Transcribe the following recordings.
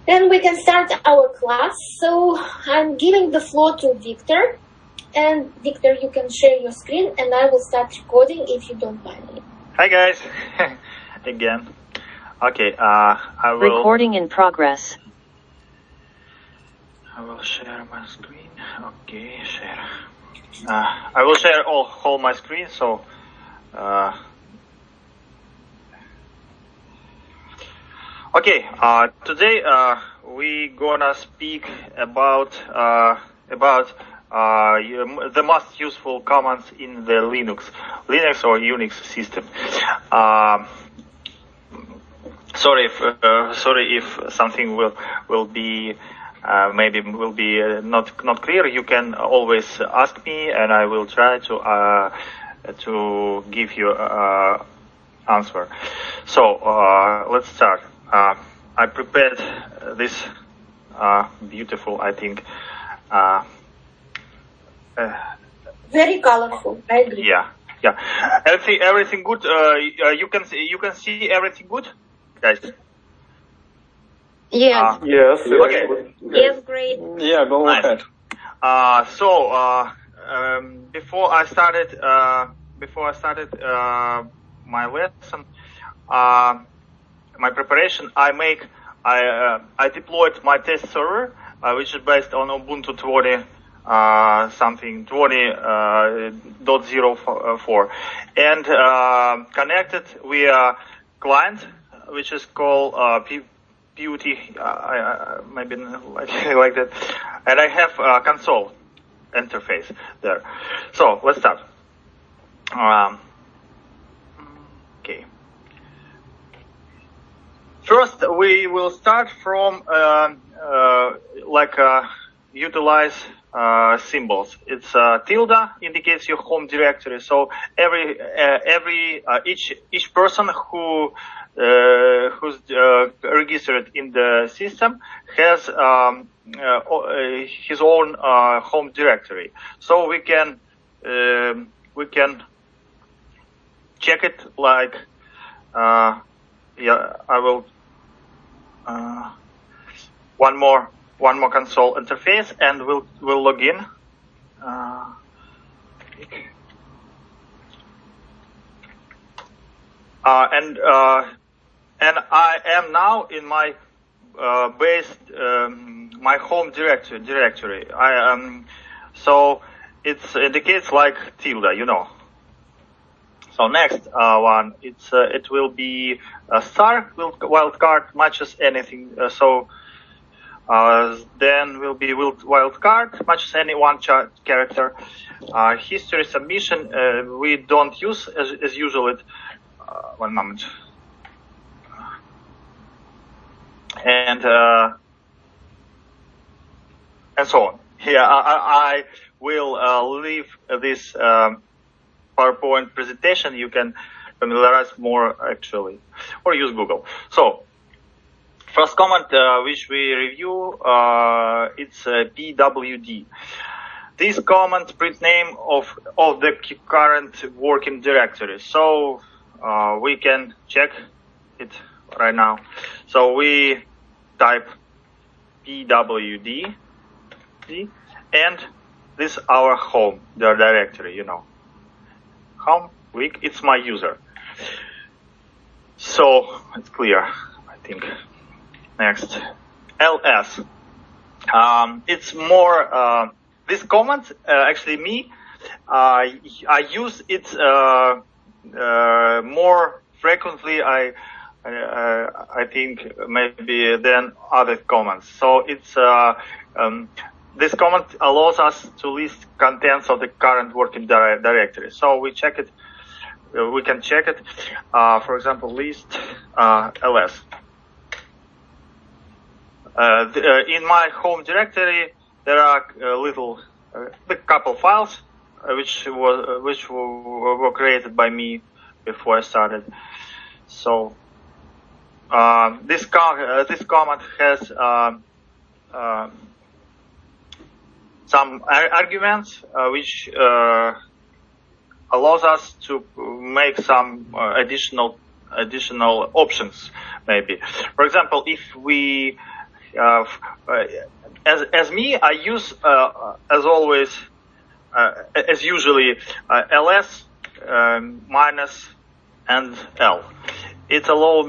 Then we can start our class. So I'm giving the floor to Victor. And Victor, you can share your screen and I will start recording if you don't mind. Hi guys, again. Okay, I will... Recording in progress. I will share my screen. Okay, share. I will share all my screen, so... Okay, today we gonna speak about the most useful commands in the Linux or Unix system. Sorry if something will be maybe will be not clear. You can always ask me, and I will try to give you answer. So let's start. I prepared this beautiful, I think. Very colorful. I agree. Yeah. Everything good. You can see everything good, guys. Yes. Yes. Okay. Yes, great. Yeah, go ahead. Before I started my lesson, my preparation, I deployed my test server, which is based on Ubuntu 20. Something 20.04 and connected via client, which is called PUT, maybe like that, and I have a console interface there. So let's start. Okay. First, we will start from utilize symbols. It's tilde indicates your home directory. So each person who's registered in the system has his own home directory. So we can check it like yeah. I will one more console interface, and we'll log in. And I am now in my my home directory. So it indicates like tilde, you know. So next one, it will be a star wildcard matches anything. Then will be wildcard matches any one character. History submission we don't use as usual. One moment. And so on. Here I will leave this PowerPoint presentation. You can familiarize more actually, or use Google. So first command which we review, it's pwd. This command print name of the current working directory. So we can check it right now. So we type pwd, and this is our home, the directory, you know. Home, week, it's my user. So it's clear, I think. Next, ls. It's more, this command, actually me, I use it more frequently, I think maybe than other commands. So it's, this command allows us to list contents of the current working directory. So we check it, we can check it, for example, list ls. In my home directory, there are a couple files which were created by me before I started. So this command has some arguments which allows us to make some additional options, maybe. For example, if we as me, I use as always, as usually, ls minus and l. It allows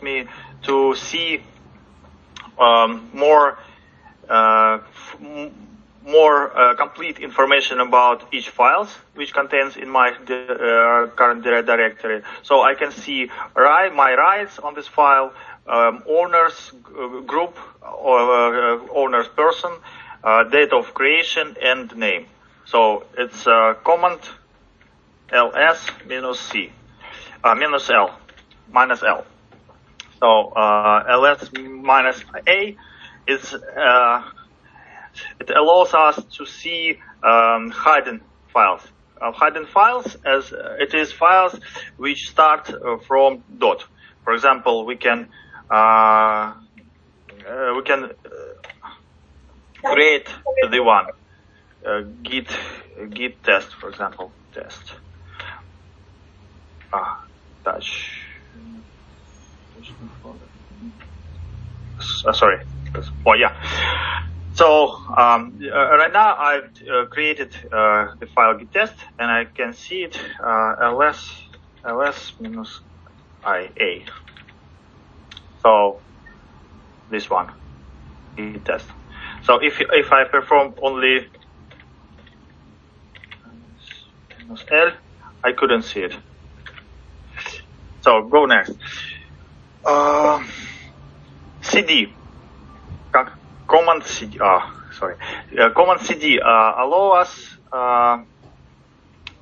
me to see more complete information about each files which contains in my current directory. So I can see my rights on this file, owners group, or owners person, date of creation, and name. So it's command ls minus c, minus l, minus l. So ls minus a is it allows us to see hidden files. Hidden files, as it is files which start from dot. For example, we can create the one git test, for example, test. Touch. Sorry. Oh yeah. So right now I've created the file git test, and I can see it ls minus ia. So this one git test. So if I perform only minus l, I couldn't see it. So go next. cd. Command cd. Command cd allow us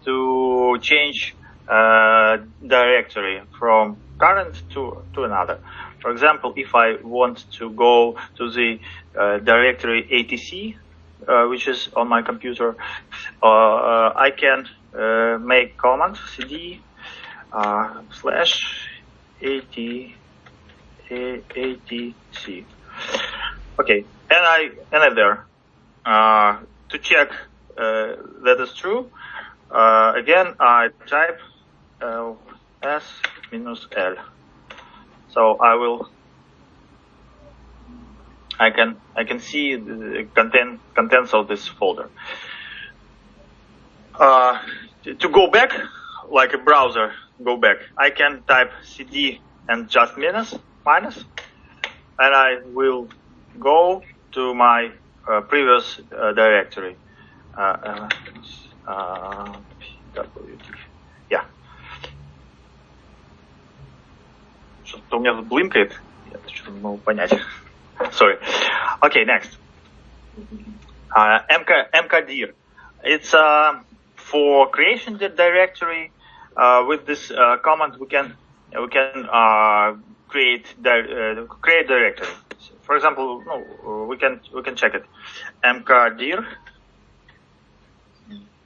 to change directory from current to another. For example, if I want to go to the directory atc, which is on my computer, I can make command cd slash atc. Okay, and I'm there. To check that is true, again I type s minus l. So I can see the contents of this folder. To go back, like a browser, go back, I can type cd and just minus, and I will go to my previous directory. Wt. Yeah. Что-то у меня тут блинкает. Я что-то не могу понять. Sorry. Okay, next. mkdir. It's for creation directory. With this command, we can create directory. For example, we can check it. mkdir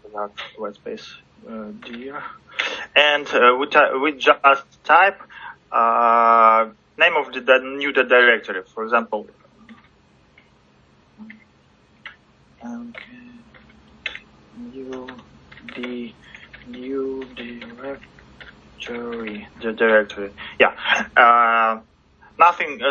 without white space dir, and we just type name of the new directory. For example, new directory. The directory. Yeah. Nothing.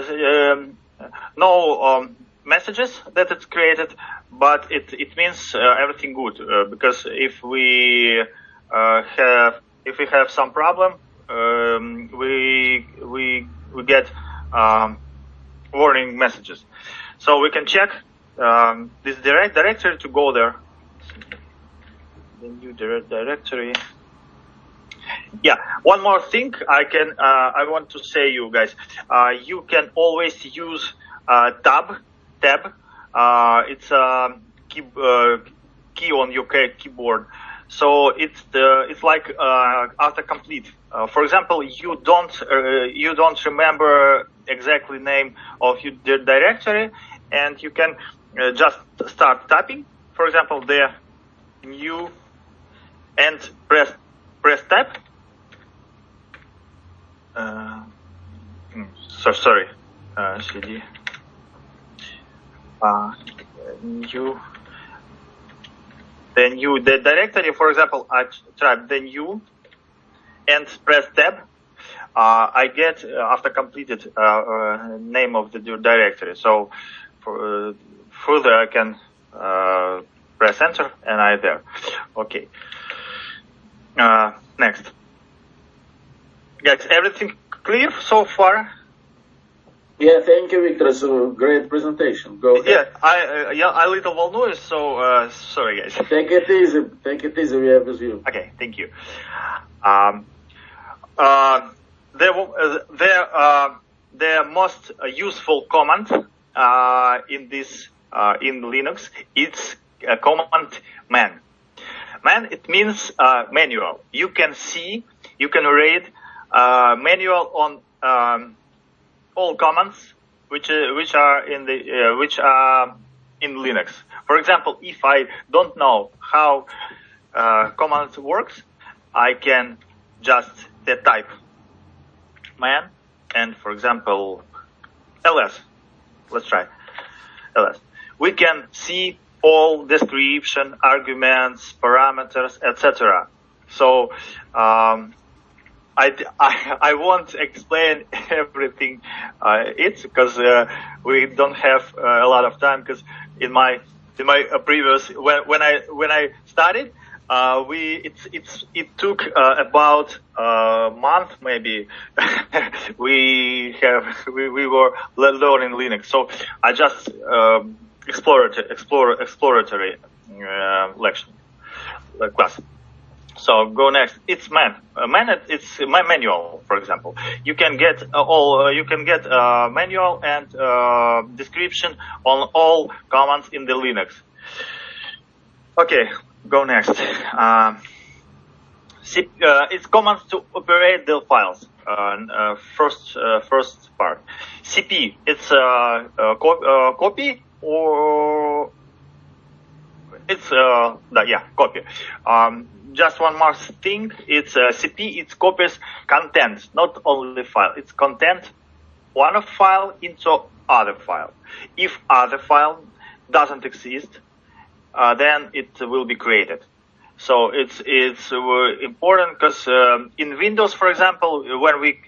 No messages that it's created, but it means everything good, because if we have some problem, we get warning messages. So we can check this directory to go there. The new directory. Yeah, one more thing I want to say, you guys. You can always use tab. It's a key on your keyboard. So it's like autocomplete. For example, you don't remember exactly name of your directory, and you can just start typing. For example, the new and press tab. Sorry, cd new, the new directory. For example, I type the new and press tab. I get after completed name of the directory. So further I can press enter and I there. Okay. Next. Guys, everything clear so far? Yeah, thank you, Victor. So great presentation. Go ahead. Yeah, I little волнуюсь, so sorry guys. Take it easy. Take it easy. We are with you. Okay, thank you. The most useful command in this in Linux, it's command man. Man, it means manual. You can read manual on all commands which are in Linux. For example, if I don't know how command works, I can just type man and, for example, ls. Let's try ls. We can see all description, arguments, parameters, etc. So I won't explain everything it's because we don't have a lot of time, because in my previous when I started it took about a month maybe. we were learning Linux, so I just exploratory lecture class. So go next. It's man. It's my manual. For example, you can get manual and description on all commands in the Linux. Okay, go next. It's commands to operate the files. First part. CP. It's copy or it's copy. Just one more thing, it's CP, it copies content, not only file. It's content, one file into other file. If other file doesn't exist, then it will be created. So it's important because in Windows, for example, when we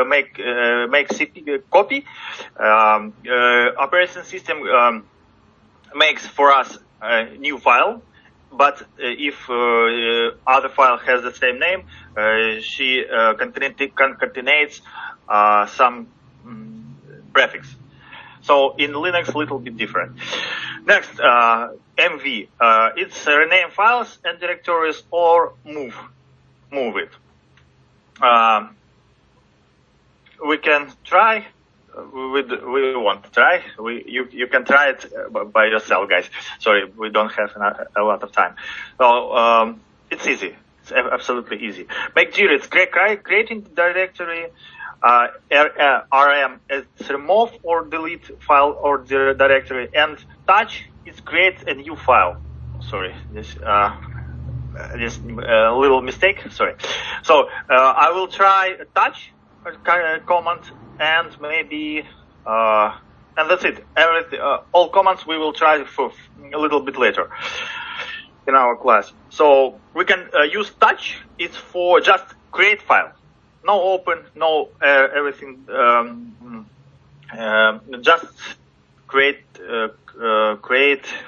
make CP copy, operation system makes for us a new file. But if other file has the same name, she concatenates some prefix. So in Linux, a little bit different. Next, MV. It's rename files and directories or move it. We can try. We want to try. You can try it by yourself, guys. Sorry, we don't have a lot of time. So it's easy. It's absolutely easy. Make Jira. It's creating the directory. RM. It's remove or delete file or the directory. And touch. It creates a new file. Sorry, this little mistake. Sorry. So I will try touch command. And maybe, and that's it. All commands we will try for a little bit later in our class. So we can use touch. It's for just create file. No open, no everything. Just create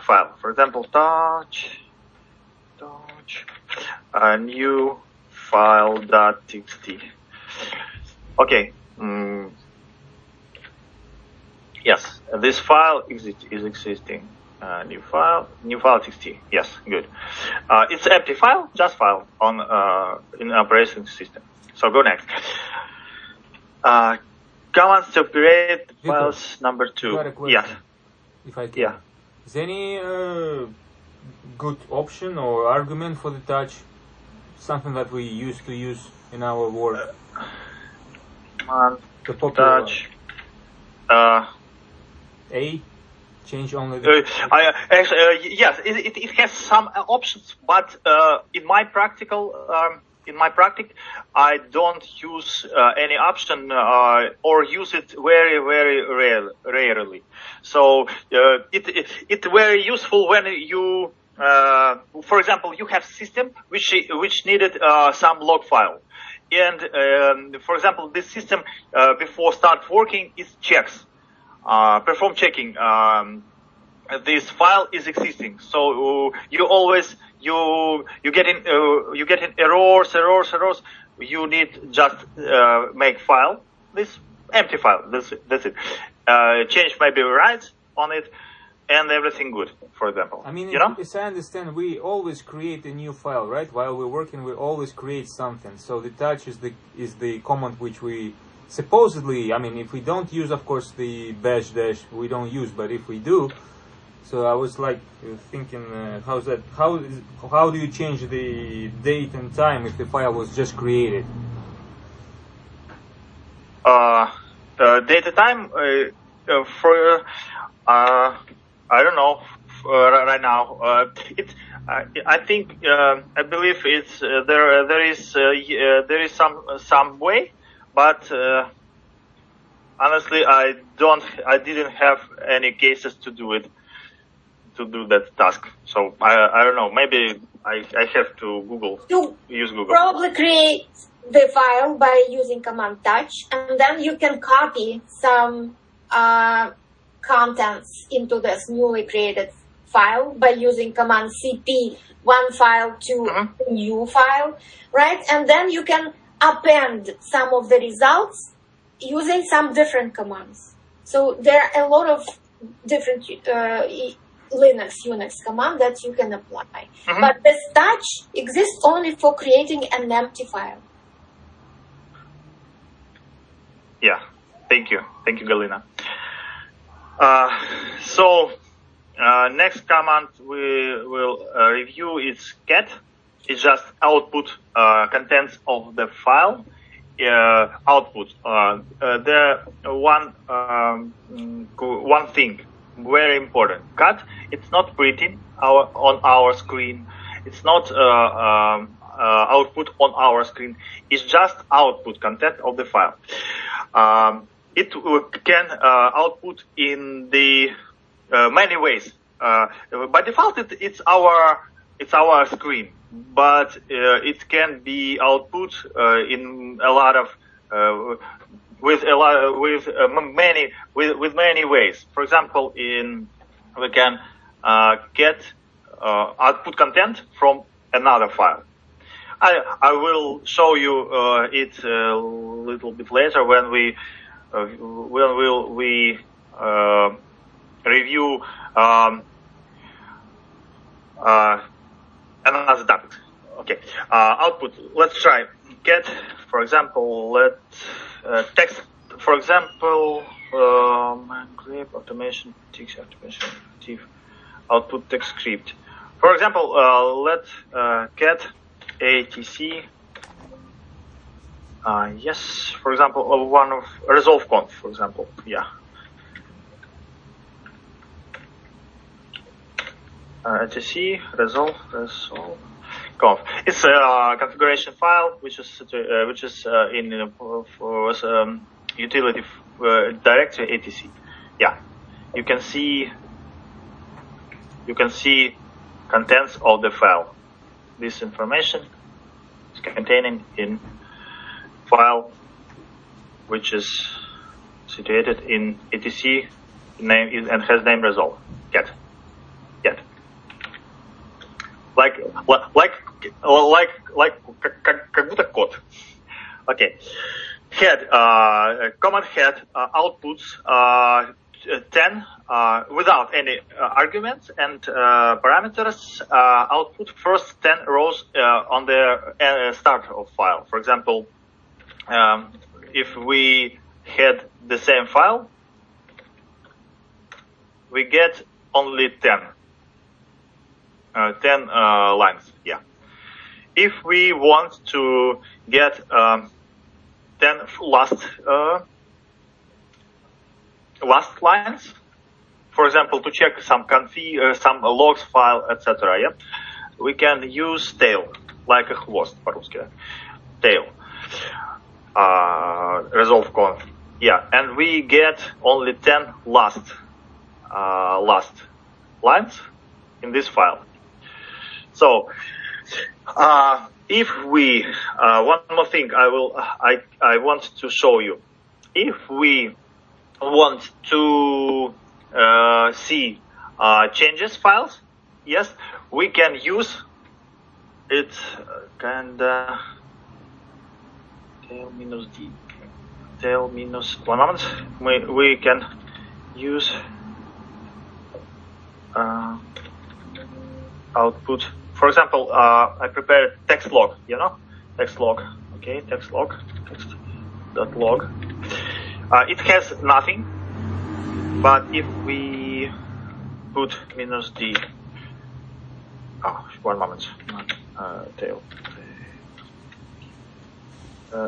file. For example, touch new file.txt. Okay. Yes, this file is existing. New file txt. Yes, good. It's empty file, just file on in operating system. So go next. Commands to operate files number 2. Yes. If I can. Yeah. Is there any good option or argument for the touch? Something that we used to use in our work. The popular touch. A. Change only the yes, it has some options, but in my practice, I don't use any option or use it very rarely. So it's very useful when you, for example, you have system which needed some log file. and for example, this system before start working is checks, perform checking. This file is existing, so you always you get in errors. You need just make file, this empty file. That's it. Change maybe writes on it, and everything good. For example, I mean, you know? as I understand, we always create a new file, right? While we're working, we always create something. So the touch is the command which we supposedly, I mean, if we don't use, of course, the bash dash, we don't use, but if we do. So I was like thinking, how's that? How do you change the date and time if the file was just created? Date and time for I don't know right now. I think I believe it's there is some way, but honestly I didn't have any cases to do that task. So I don't know. Maybe I have to use Google. Probably create the file by using command touch, and then you can copy some contents into this newly created file by using command cp one file to a new file, right? And then you can append some of the results using some different commands. So there are a lot of different Linux, Unix command that you can apply. But this touch exists only for creating an empty file. Yeah, thank you, Galina. So next command we will review is cat. It's just output contents of the file. Output. The one thing very important. Cat. It's not printing on our screen. It's not output on our screen. It's just output content of the file. It can output in the many ways. By default, it's our screen, but it can be output in a lot of with many ways. For example, we can get output content from another file. I will show you it a little bit later when we review another topic. Okay, output. Let's try get. For example, text. For example, grep automation text automation output text script. For example, let get atc. Yes. For example, one of resolve conf. For example, yeah. atc resolve conf. It's a configuration file which is in utility directory atc. Yeah, you can see contents of the file. This information is contained in file which is situated in atc name and has name resolve get. Like как будто код. Okay. Head command head outputs 10 without any arguments and parameters. Output first 10 rows on the start of file. For example, if we had the same file, we get only 10 lines. Yeah. If we want to get 10 last lines, for example, to check some config, some logs file, etc. Yeah, we can use tail, like a хвост по-русски. Tail. Resolve conf. Yeah, and we get only 10 last lines in this file. So If we, one more thing I want to show you. If we want to see changes files, yes, we can use it, tail minus, one moment, we can use output. For example, I prepared text log, text log, okay, text log, text.log. It has nothing, but if we put minus d, one moment, tail,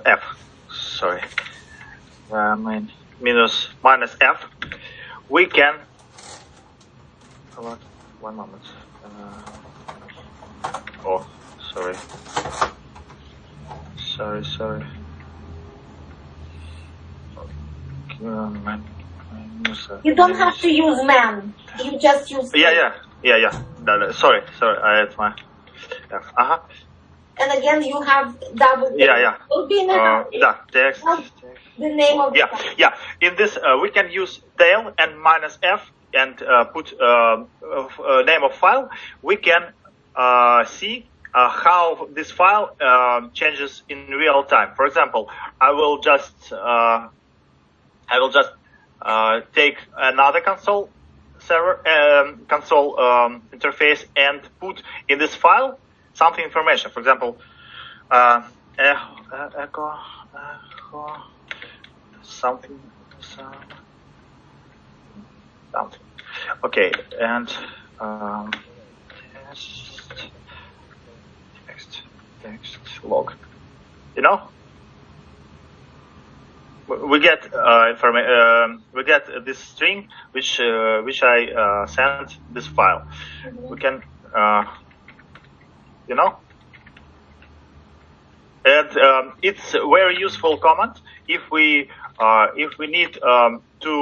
f, sorry, minus f, we can, one moment, sorry. You don't have to use man. You just use. Yeah. Sorry. I had my F. And again, you have double. Yeah. Will be text. The name of. Yeah. In this, we can use tail and minus F and put name of file. We can see how this file changes in real time. For example, I will just take another console server, console interface and put in this file something information. For example, echo something. Okay, and text log. We get we get this string which I sent this file. We can and it's a very useful command if we need to